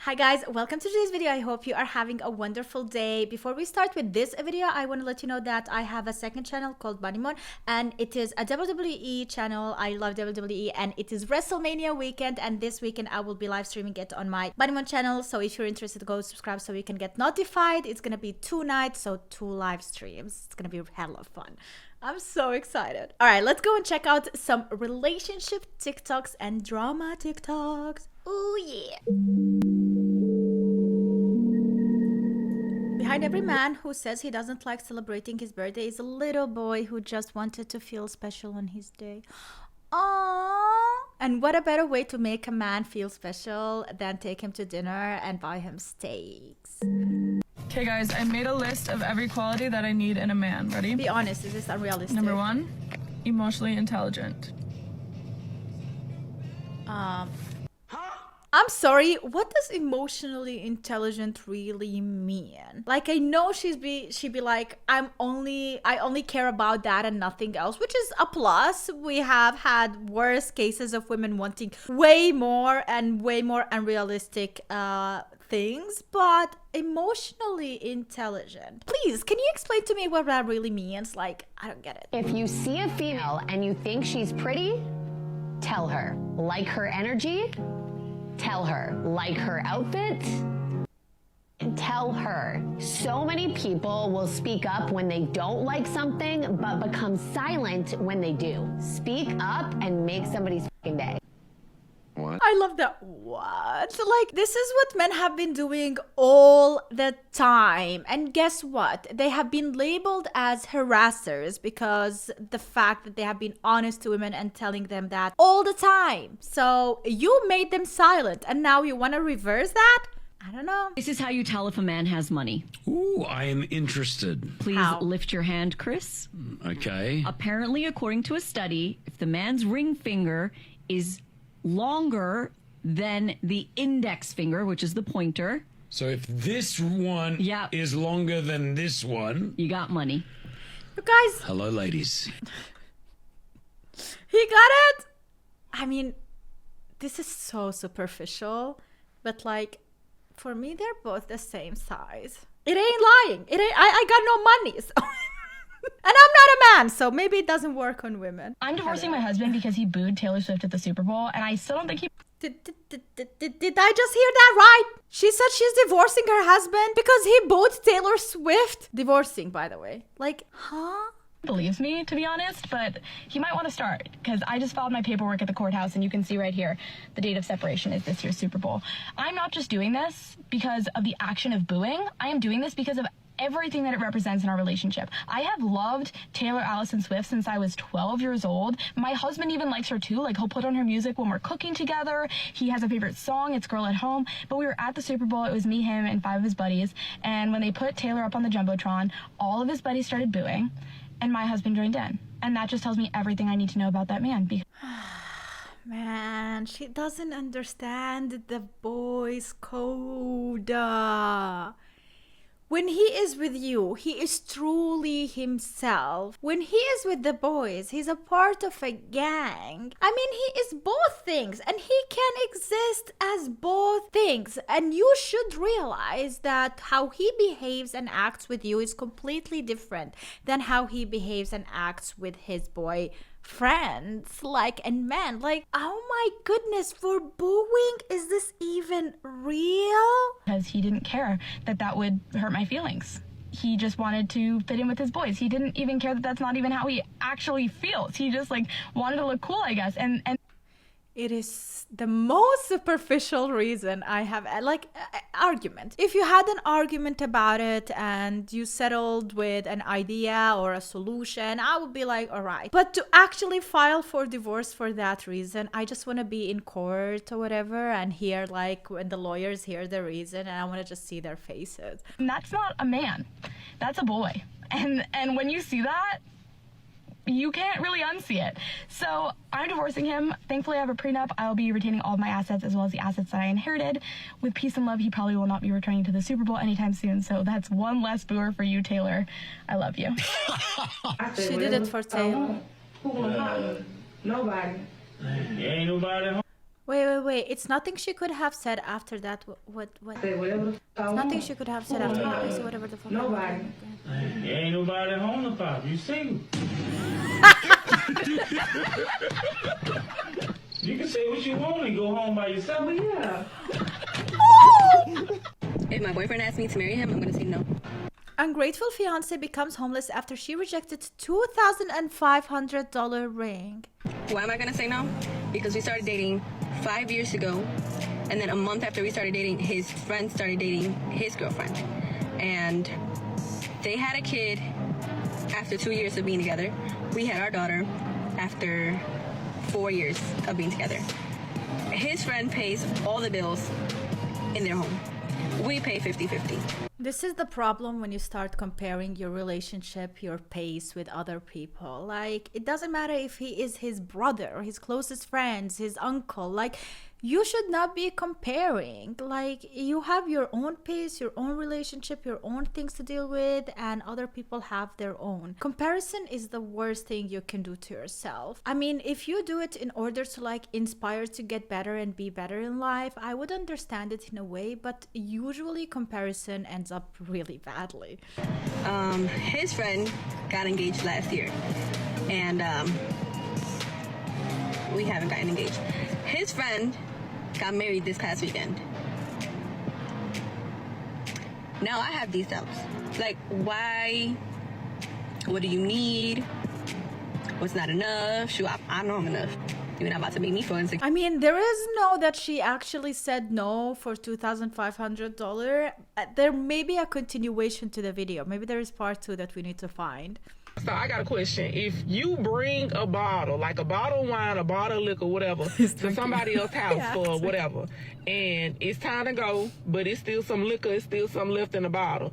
Hi guys, welcome to today's video. I hope you are having a wonderful day. Before we start with this video, I want to let you know that I have a second channel called Bunnymon, and it is a WWE channel. I love WWE, and it is WrestleMania weekend, and this weekend I will be live streaming it on my Bunnymon channel. So if you're interested, go subscribe so you can get notified. It's gonna be 2 nights, so 2 live streams. It's gonna be hella fun. I'm so excited. All right, let's go and check out some relationship TikToks and drama TikToks. Ooh yeah. Behind every man who says he doesn't like celebrating his birthday is a little boy who just wanted to feel special on his day. Aww. And what a better way to make a man feel special than take him to dinner and buy him steaks. Okay guys, I made a list of every quality that I need in a man. Ready? Be honest, is this unrealistic? Number 1, emotionally intelligent. I'm sorry, what does emotionally intelligent really mean? Like, I know she'd be like, I only care about that and nothing else, which is a plus. We have had worse cases of women wanting way more unrealistic things, but emotionally intelligent. Please, can you explain to me what that really means? Like, I don't get it. If you see a female and you think she's pretty, tell her. Like her energy, tell her. Like her outfit, and tell her. So many people will speak up when they don't like something, but become silent when they do. Speak up and make somebody's fucking day. What? I love that. What? Like, this is what men have been doing all the time. And guess what? They have been labeled as harassers because the fact that they have been honest to women and telling them that all the time. So you made them silent and now you want to reverse that? I don't know. This is how you tell if a man has money. Ooh, I am interested. Please lift your hand, Chris. Okay. Apparently, according to a study, if the man's ring finger is longer than the index finger, which is the pointer. So if this one is longer than this one... You got money. You guys... Hello, ladies. He got it? I mean, this is so superficial, but like, for me, they're both the same size. It ain't lying. It ain't. I got no money. So. And I'm not a man, so maybe it doesn't work on women. I'm divorcing my husband because he booed Taylor Swift at the Super Bowl, and I still don't think he... Did I just hear that right? She said she's divorcing her husband because he booed Taylor Swift? Divorcing, by the way. Like, huh? believes me, to be honest, but he might want to start, because I just filed my paperwork at the courthouse, and you can see right here the date of separation is this year's Super Bowl. I'm not just doing this because of the action of booing. I am doing this because of everything that it represents in our relationship. I have loved Taylor Allison Swift since I was 12 years old. My husband even likes her too. Like, he'll put on her music when we're cooking together. He has a favorite song. It's Girl at Home. But we were at the Super Bowl. It was me, him, and 5 of his buddies. And when they put Taylor up on the Jumbotron, all of his buddies started booing, and my husband joined in. And that just tells me everything I need to know about that man. Man, she doesn't understand the boys' code. When he is with you, he is truly himself. When he is with the boys, he's a part of a gang. I mean, he is both things, and he can exist as both things. And you should realize that how he behaves and acts with you is completely different than how he behaves and acts with his boy friends, like, and men. Like, oh my goodness, for booing, is this even real? Because he didn't care that that would hurt my feelings. He just wanted to fit in with his boys. He didn't even care that that's not even how he actually feels. He just, like, wanted to look cool, I guess. And it is the most superficial reason I have, like, argument. If you had an argument about it and you settled with an idea or a solution, I would be like, all right. But to actually file for divorce for that reason, I just want to be in court or whatever and hear, like, when the lawyers hear the reason, and I want to just see their faces. And that's not a man. That's a boy. And when you see that, you can't really unsee it. So I'm divorcing him. Thankfully, I have a prenup. I'll be retaining all of my assets as well as the assets that I inherited. With peace and love, he probably will not be returning to the Super Bowl anytime soon. So that's one less booer for you, Taylor. I love you. She did it for Taylor. Nobody. Ain't nobody home. Wait. It's nothing she could have said after that. What? Say whatever the fuck I It's nothing want. she could have said after that. Say whatever the fuck. Nobody. Ain't nobody home to pop. You single. You can say what you want and go home by yourself. But yeah. If my boyfriend asks me to marry him, I'm gonna say no. Ungrateful fiance becomes homeless after she rejected $2,500 ring. Why am I gonna say no? Because we started dating 5 years ago, and then a month after we started dating, his friend started dating his girlfriend. And they had a kid after 2 years of being together. We had our daughter after 4 years of being together. His friend pays all the bills in their home. We pay 50-50. This is the problem when you start comparing your relationship, your pace with other people. Like, it doesn't matter if he is his brother or his closest friends, his uncle. Like, you should not be comparing. Like, you have your own pace, your own relationship, your own things to deal with, and other people have their own. Comparison is the worst thing you can do to yourself. I mean, if you do it in order to like inspire to get better and be better in life, I would understand it in a way, but usually comparison ends up really badly. His friend got engaged last year, and we haven't gotten engaged. His friend got married this past weekend. Now I have these doubts. Like, why? What do you need? What's not enough? Shoot, I know I'm enough. You're not about to make me feel insecure. I mean, there is no that she actually said no for $2,500. There may be a continuation to the video. Maybe there is part 2 that we need to find. So I got a question. If you bring a bottle, like a bottle of wine, a bottle of liquor, whatever, to somebody else's house for whatever, and it's time to go, but it's still some liquor, it's still some left in the bottle,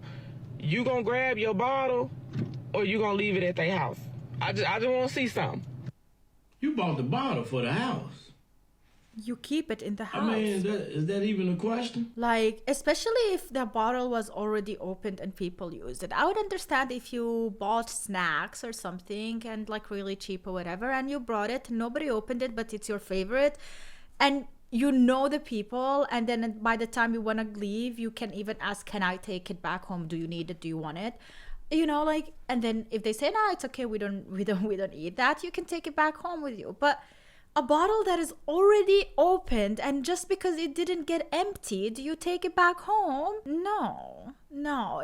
you gonna grab your bottle or you gonna leave it at their house? I just want to see something. You bought the bottle for the house. You keep it in the house. I mean, is that even a question? Like, especially if the bottle was already opened and people used it. I would understand if you bought snacks or something and like really cheap or whatever, and you brought it, nobody opened it, but it's your favorite, and you know the people, and then by the time you want to leave, you can even ask, can I take it back home? Do you need it? Do you want it? You know, like, and then if they say, no, it's okay, we don't eat that, you can take it back home with you. But a bottle that is already opened, and just because it didn't get emptied, you take it back home? No.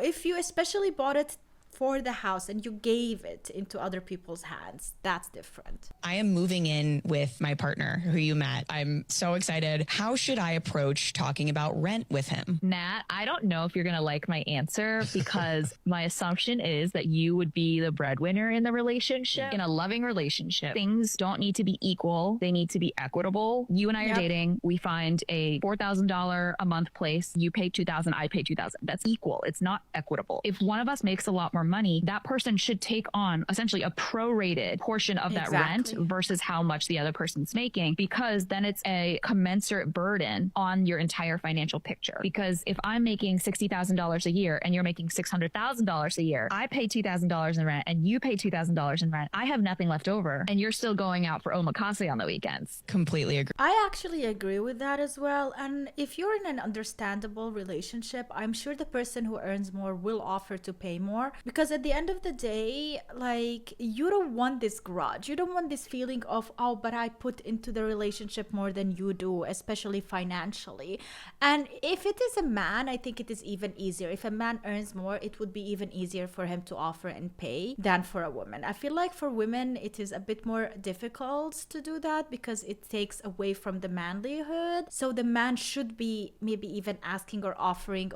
If you especially bought it for the house and you gave it into other people's hands, that's different. I am moving in with my partner who you met. I'm so excited. How should I approach talking about rent with him? Nat, I don't know if you're going to like my answer because my assumption is that you would be the breadwinner in the relationship. In a loving relationship, things don't need to be equal. They need to be equitable. You and I are dating. We find a $4,000 a month place. You pay $2,000, I pay $2,000. That's equal. It's not equitable. If one of us makes a lot more money, that person should take on essentially a prorated portion of that rent versus how much the other person's making, because then it's a commensurate burden on your entire financial picture. Because if I'm making $60,000 a year and you're making $600,000 a year, I pay $2,000 in rent and you pay $2,000 in rent. I have nothing left over and you're still going out for omakase on the weekends. Completely agree. I actually agree with that as well. And if you're in an understandable relationship, I'm sure the person who earns more will offer to pay more, because at the end of the day, like, you don't want this grudge. You don't want this feeling of, oh, but I put into the relationship more than you do, especially financially. And if it is a man, I think it is even easier. If a man earns more, it would be even easier for him to offer and pay than for a woman. I feel like for women, it is a bit more difficult to do that because it takes away from the manlyhood. So the man should be maybe even asking or offering,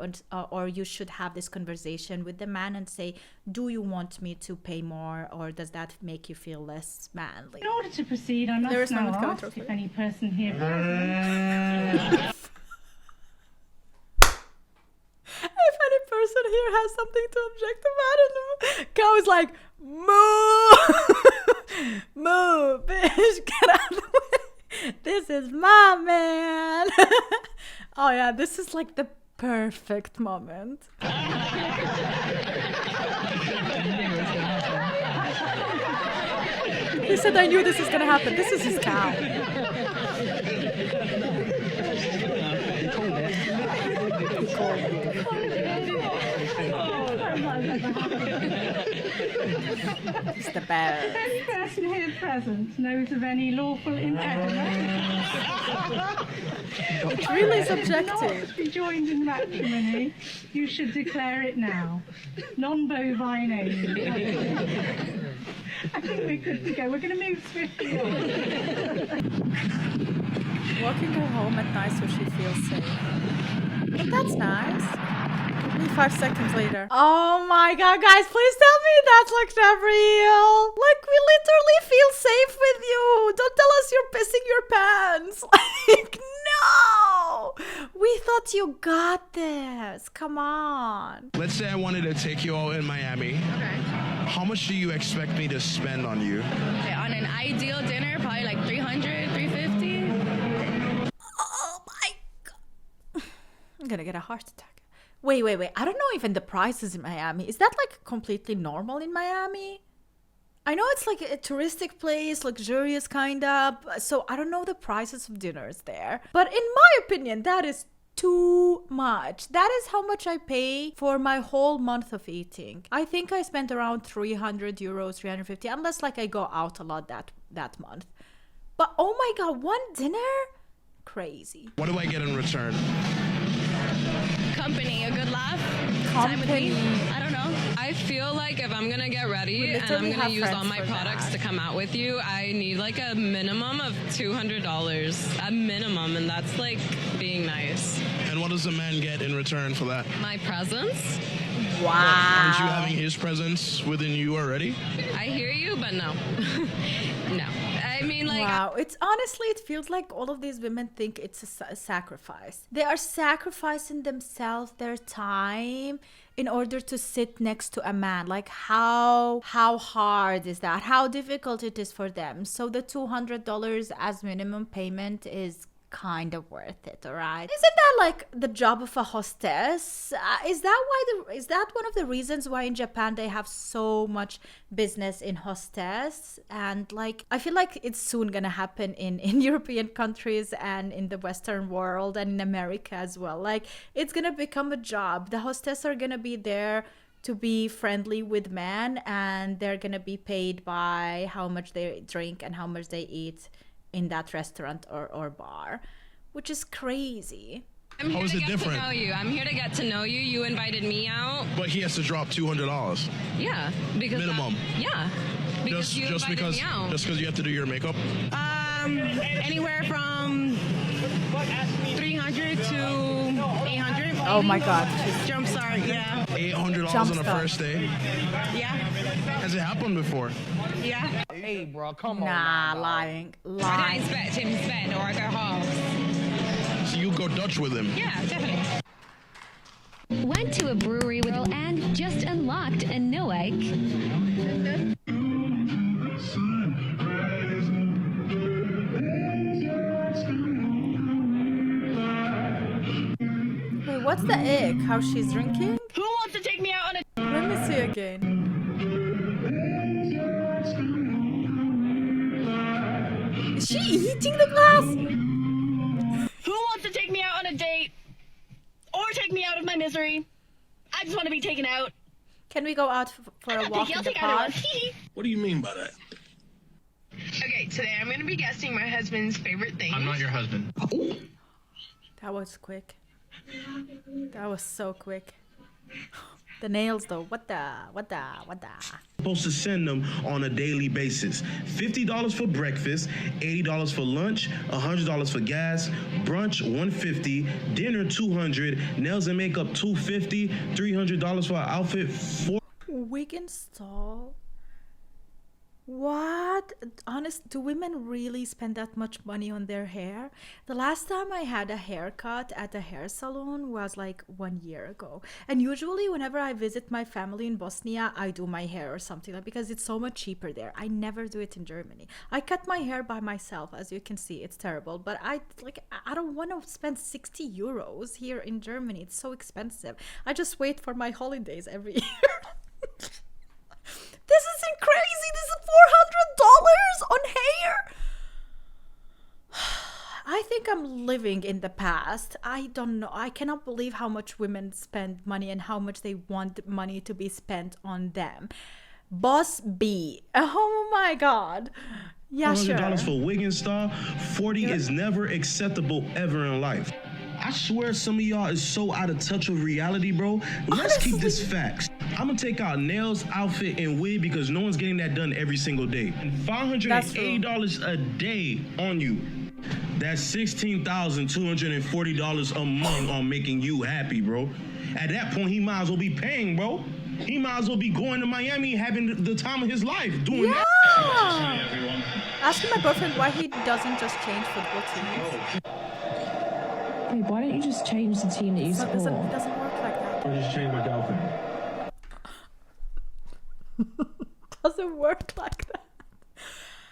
or you should have this conversation with the man and say, do you want me to pay more, or does that make you feel less manly? In order to proceed, I must now ask if any person here if any person here has something to object about it, cow is like, move, move, bitch, get out of the way. This is my man. Oh yeah, this is like the perfect moment. He said, I knew this was gonna happen. This is his cow. It's the best. If any person here present knows of any lawful impediment, It's really not subjective. be joined in matrimony, you should declare it now. Non-bovine aid. I think we're good to go. We're going to move swiftly on. Walking her home at night so she feels safe. But that's nice. Only 5 seconds later. Oh my god, guys, please tell me that looks not real. Like, we literally feel safe with you. Don't tell us you're pissing your pants. Like, no. We thought you got this. Come on. Let's say I wanted to take you all in Miami. Okay. How much do you expect me to spend on you? Okay, on an ideal dinner, probably like 300, 350. Oh my god. I'm gonna get a heart attack. Wait. I don't know even the prices in Miami. Is that like completely normal in Miami? I know it's like a touristic place, luxurious kind of. So I don't know the prices of dinners there. But in my opinion, that is too much. That is how much I pay for my whole month of eating. I think I spent around 300 euros, 350, unless like I go out a lot that month. But oh my god, one dinner? Crazy. What do I get in return? Company, a good laugh. Time with me. I don't know. I feel like if I'm gonna get ready and I'm gonna use all my products to come out with you, I need like a minimum of $200. A minimum, and that's like being nice. And what does a man get in return for that? My presents? Wow. Aren't you having his presence within you already? I hear you, but no. No. I mean, like... Wow, it's honestly, it feels like all of these women think it's a sacrifice. They are sacrificing themselves, their time, in order to sit next to a man. Like, how hard is that? How difficult it is for them. So the $200 as minimum payment is kind of worth it, all right? Isn't that like the job of a hostess? Is that one of the reasons why in Japan they have so much business in hostess? And like, I feel like it's soon gonna happen in European countries and in the Western world and in America as well. Like, it's gonna become a job. The hostess are gonna be there to be friendly with men, and they're gonna be paid by how much they drink and how much they eat in that restaurant or bar, which is crazy. I'm here How is to it get different? to know you. I'm here to get to know you. You invited me out. But he has to drop $200. Yeah. Because minimum. Yeah. Because you just invited because me out. just because you have to do your makeup. Anywhere from 300 to 800. Oh my god. Jump start, yeah. $800 on a first day. Yeah. Has it happened before? Yeah. Hey, bro, come on. Nah, lying. I didn't expect him to spend, or I go half. So you go Dutch with him? Yeah, definitely. Went to a brewery with and just unlocked a Noack. Wait, what's the egg? How she's drinking? Who wants to take me out on a... Let me see again. Is she eating the glass? Who wants to take me out on a date? Or take me out of my misery? I just want to be taken out. Can we go out for a walk in the park? What do you mean by that? Okay, today I'm going to be guessing my husband's favorite things. I'm not your husband. That was quick. That was so quick. The nails though, what the? Supposed to send them on a daily basis. $50 for breakfast, $80 for lunch, $100 for gas, brunch $150, dinner $200, nails and makeup $250, $300 for an outfit. Wig install? What? Honest, do women really spend that much money on their hair? The last time I had a haircut at a hair salon was like 1 year ago. And usually whenever I visit my family in Bosnia, I do my hair or something, like, because it's so much cheaper there. I never do it in Germany. I cut my hair by myself, as you can see. It's terrible. But I don't want to spend 60 euros here in Germany. It's so expensive. I just wait for my holidays every year. This isn't crazy. This is $400 on hair. I think I'm living in the past. I don't know. I cannot believe how much women spend money and how much they want money to be spent on them. Boss B. Oh my God. Yeah, sure. $100 for Wiggins star. 40 is never acceptable ever in life. I swear some of y'all is so out of touch with reality, bro. Let's keep this facts. I'm gonna take out nails, outfit, and wig because no one's getting that done every single day. $580 a day on you. That's $16,240 a month on making you happy, bro. At that point, he might as well be paying, bro. He might as well be going to Miami having the time of his life doing that. Asking my boyfriend why he doesn't just change football teams. Hey, why don't you just change the team that you support? It doesn't work like that. Or just change my girlfriend. Doesn't work like that.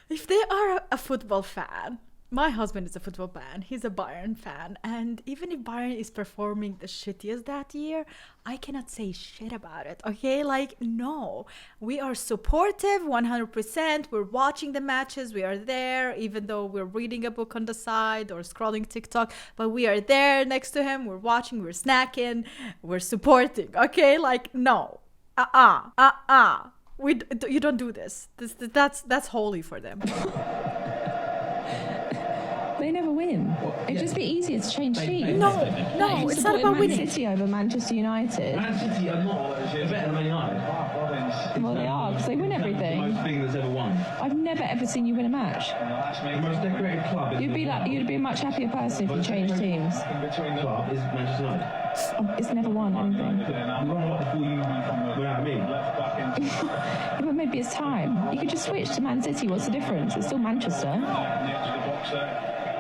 If they are a football fan, my husband is a football fan. He's a Bayern fan. And even if Bayern is performing the shittiest that year, I cannot say shit about it. Okay? Like, no. We are supportive 100%. We're watching the matches. We are there, even though we're reading a book on the side or scrolling TikTok. But we are there next to him. We're watching. We're snacking. We're supporting. Okay? Like, no. You don't do this. That's holy for them. They never win. It'd just be easier to change teams. No, it's not about winning. Man City over Manchester United. Man City are not better than Man United. Well, they are, because they win everything. Most thing that's ever won. I've never ever seen you win a match. The most decorated club. You'd be a much happier person if you changed teams. In between the club is Manchester United. It's never won anything. You won a lot before you without me. Yeah, but maybe it's time. You could just switch to Man City. What's the difference? It's still Manchester.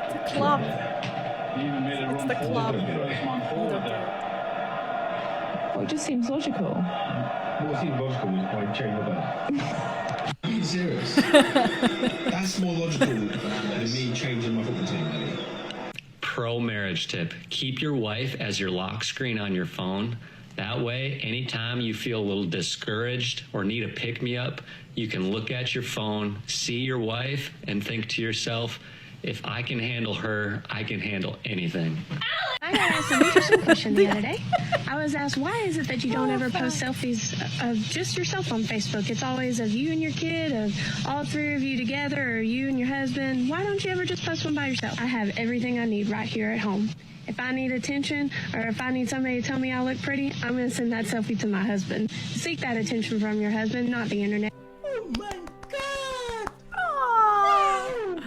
It's a club. It's the club. Well, it just seems logical. What seems logical is why change the bed. Are you serious? That's more logical than me changing my football team, Ellie. Pro marriage tip. Keep your wife as your lock screen on your phone. That way, anytime you feel a little discouraged or need a pick-me-up, you can look at your phone, see your wife, and think to yourself, if I can handle her, I can handle anything. I got asked an interesting question the other day. I was asked, why is it that you don't ever post selfies of just yourself on Facebook? It's always of you and your kid, of all three of you together, or you and your husband. Why don't you ever just post one by yourself? I have everything I need right here at home. If I need attention, or if I need somebody to tell me I look pretty, I'm going to send that selfie to my husband. Seek that attention from your husband, not the internet. Oh my God! Aww.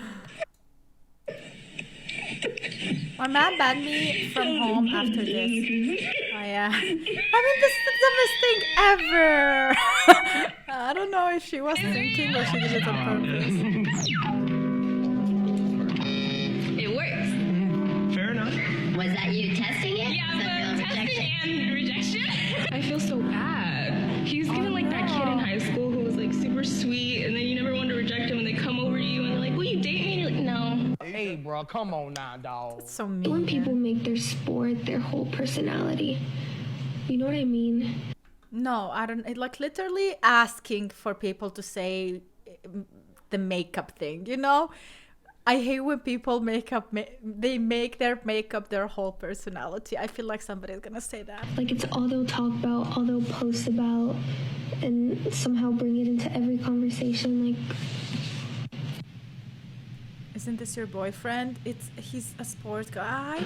My man banned me from home after this. Oh yeah. I mean, this is the best thing ever. I don't know if she was thinking or she did it on purpose. It works. Fair enough. Was that you testing it? Yeah, but testing and rejection. I feel so bad. He's giving like that kid in high school who was like super sweet, and then you never want to reject him, and they come over to you and they're like, "Will you date me?" And you're like, "No." Hey, bro, come on now, dog. That's so mean. When people make their sport their whole personality, you know what I mean? No, I don't. Like literally asking for people to say the makeup thing. You know, I hate when people they make their makeup their whole personality. I feel like somebody's gonna say that. Like it's all they'll talk about, all they'll post about, and somehow bring it into every conversation. Like, isn't this your boyfriend? He's a sport guy.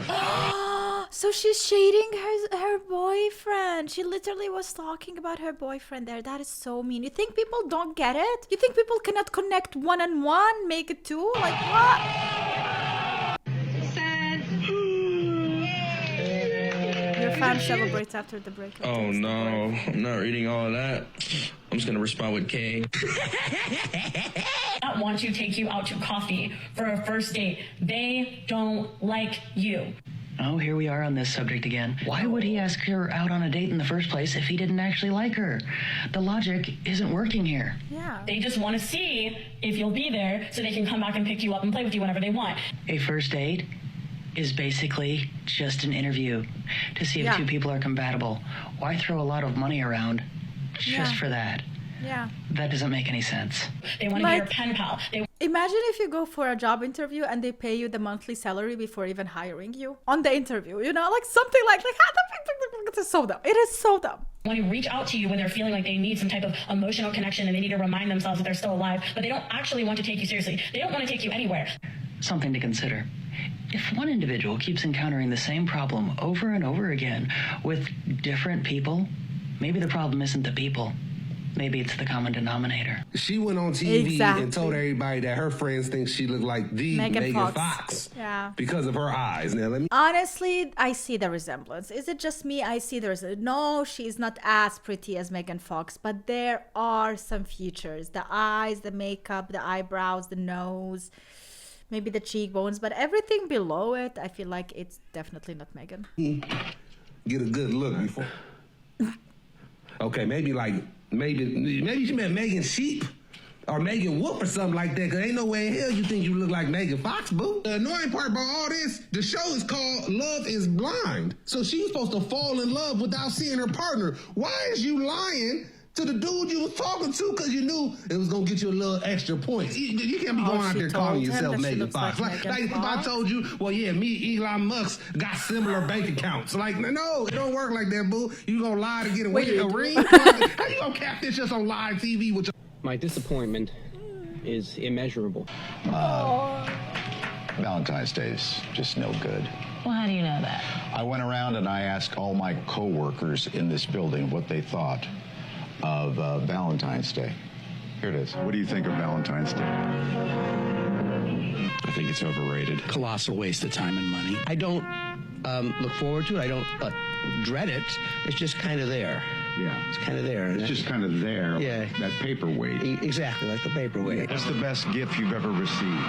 So she's shading her boyfriend. She literally was talking about her boyfriend there. That is so mean. You think people don't get it? You think people cannot connect one and one, make it two? Like what? sad. Your fan celebrates after the breakup. Oh no, I'm not reading all of that. I'm just gonna respond with K. Not want to take you out to coffee for a first date. They don't like you. Oh, here we are on this subject again. Why would he ask her out on a date in the first place if he didn't actually like her? The logic isn't working here. Yeah. They just want to see if you'll be there so they can come back and pick you up and play with you whenever they want. A first date is basically just an interview to see if two people are compatible. Why throw a lot of money around just for that? Yeah. That doesn't make any sense. They want to be your pen pal. Imagine if you go for a job interview and they pay you the monthly salary before even hiring you on the interview, you know, like something like it's so dumb. It is so dumb. Want to reach out to you when they're feeling like they need some type of emotional connection and they need to remind themselves that they're still alive, but they don't actually want to take you seriously. They don't want to take you anywhere. Something to consider. If one individual keeps encountering the same problem over and over again with different people, maybe the problem isn't the people. Maybe it's the common denominator. She went on TV and told everybody that her friends think she looked like the Megan Fox. Yeah. Because of her eyes. Now, honestly, I see the resemblance. Is it just me? I see the resemblance. No, she's not as pretty as Megan Fox, but there are some features. The eyes, the makeup, the eyebrows, the nose, maybe the cheekbones, but everything below it, I feel like it's definitely not Megan. Get a good look before. Okay, maybe she meant Megan Sheep or Megan Wolf or something like that, because ain't no way in hell you think you look like Megan Fox, boo. The annoying part about all this, the show is called Love is Blind. So she was supposed to fall in love without seeing her partner. Why is you lying to the dude you was talking to because you knew it was going to get you a little extra points? You can't be going out there calling yourself Megan Fox. Like if I told you, well, yeah, me, Elon Musk, got similar bank accounts. Like, no, it don't work like that, boo. You going to lie to get a ring? How you going to catfish us on live TV with your... My disappointment is immeasurable. Valentine's Day is just no good. Well, how do you know that? I went around and I asked all my co-workers in this building what they thought of Valentine's Day. Here it is. What do you think of Valentine's Day? I think it's overrated. Colossal waste of time and money. I don't look forward to it. I don't dread it. It's just kind of there. Yeah. It's kind of there. It's just kind of there. Yeah. That paperweight. Exactly, like the paperweight. What's the best gift you've ever received?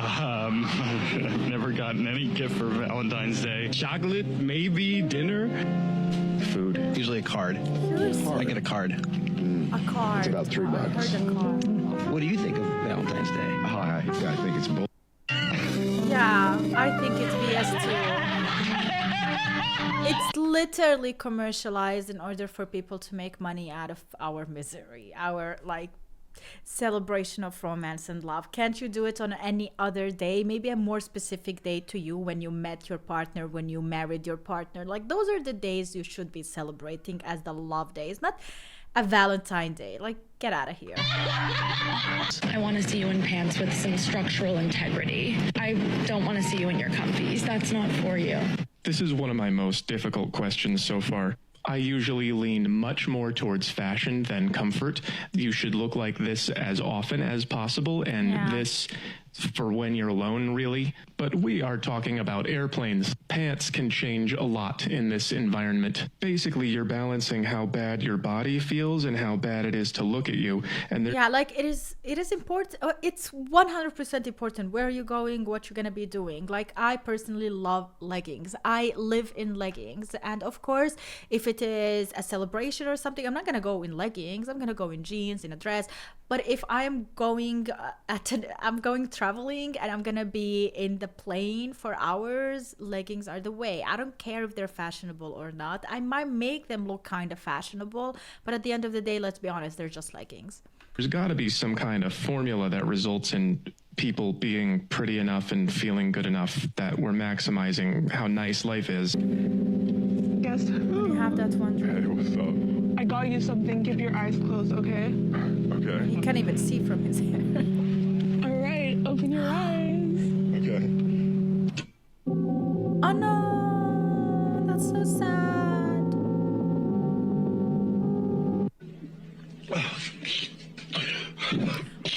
I've never gotten any gift for Valentine's Day. Chocolate, maybe dinner. Food. Usually a card. I get a card. A card. It's about $3. I heard a card. What do you think of Valentine's Day? I think it's bull. Yeah, I think it's BS too. It's literally commercialized in order for people to make money out of our misery, our celebration of romance and love. Can't you do it on any other day? Maybe a more specific day to you, when you met your partner, when you married your partner. Like, those are the days you should be celebrating as the love days, not a Valentine Day. Like, get out of here. I want to see you in pants with some structural integrity. I don't want to see you in your comfies. That's not for you. This is one of my most difficult questions so far. I usually lean much more towards fashion than comfort. You should look like this as often as possible, and this for when you're alone, really. But we are talking about airplanes. Pants can change a lot in this environment. Basically, you're balancing how bad your body feels and how bad it is to look at you. And yeah, like it is important. It's 100% important. Where are you going? What you're gonna be doing? Like, I personally love leggings. I live in leggings, and of course, if it is a celebration or something, I'm not gonna go in leggings. I'm gonna go in jeans, in a dress. But if I'm going traveling and I'm gonna be in the plane for hours, leggings are the way. I don't care if they're fashionable or not. I might make them look kind of fashionable, but at the end of the day, let's be honest, they're just leggings. There's got to be some kind of formula that results in people being pretty enough and feeling good enough that we're maximizing how nice life is. Guess you have that one. Hey, what's up? I got you something. Keep your eyes closed, okay? Okay. You can't even see from his hair. All right, open your eyes. Okay. Oh no, that's so sad.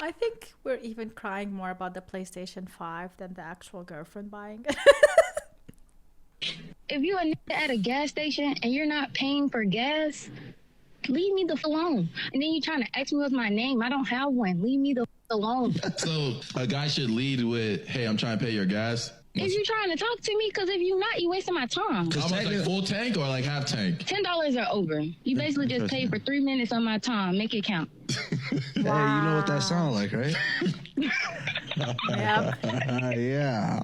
I think we're even crying more about the PlayStation 5 than the actual girlfriend buying it. If you at a gas station and you're not paying for gas, leave me the f alone. And then you're trying to ask me what's my name. I don't have one. Leave me the f alone. So a guy should lead with, hey, I'm trying to pay your gas. If you're trying to talk to me, because if you're not, you're wasting my time. How much, like full tank or like half tank? $10 or over. You basically just paid for 3 minutes of my time. Make it count. Hey, you know what that sounds like, right? Yep. Yeah.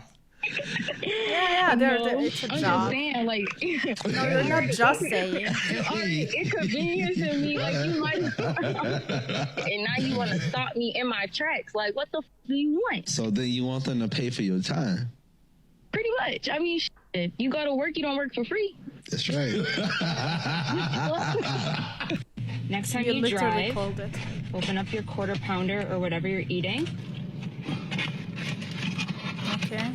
Yeah, Yeah, No, it's a I'm job. just saying, like, No, you're not just saying. Inconveniencing me, like you might, and now you want to stop me in my tracks. Like, what the f do you want? So then you want them to pay for your time? Pretty much. I mean, shit, you go to work, you don't work for free. That's right. Next time You you literally drive, called it. open up your quarter pounder or whatever you're eating. Okay.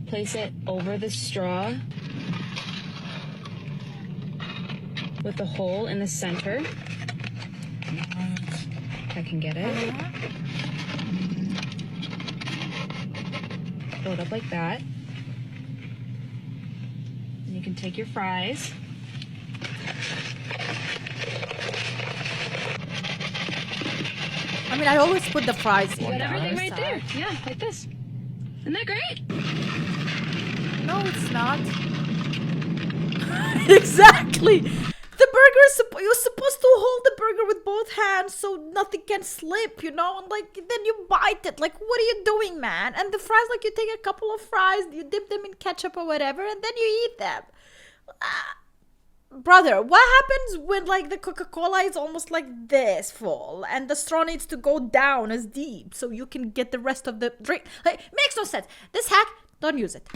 Place it over the straw with the hole in the center. If I can get it. Fill it up like that. And you can take your fries. I mean, I always put the fries You in got the everything other right side. there. Yeah, like this. Isn't that great? No, it's not. Exactly. The burger is you're supposed to hold the burger with both hands so nothing can slip, you know, and like then you bite it. Like, what are you doing, man? And the fries, like, you take a couple of fries, you dip them in ketchup or whatever, and then you eat them. Brother, what happens when like the Coca-Cola is almost like this full and the straw needs to go down as deep so you can get the rest of the drink? Like, makes no sense. This hack, don't use it.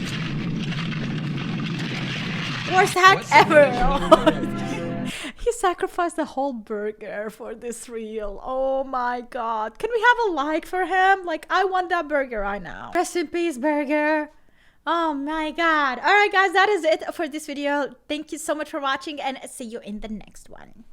Worst hack ever. He sacrificed the whole burger for this reel. Oh my god. Can we have a like for him? Like, I want that burger right now. Rest in peace, burger. Oh my god. Alright guys, that is it for this video. Thank you so much for watching and see you in the next one.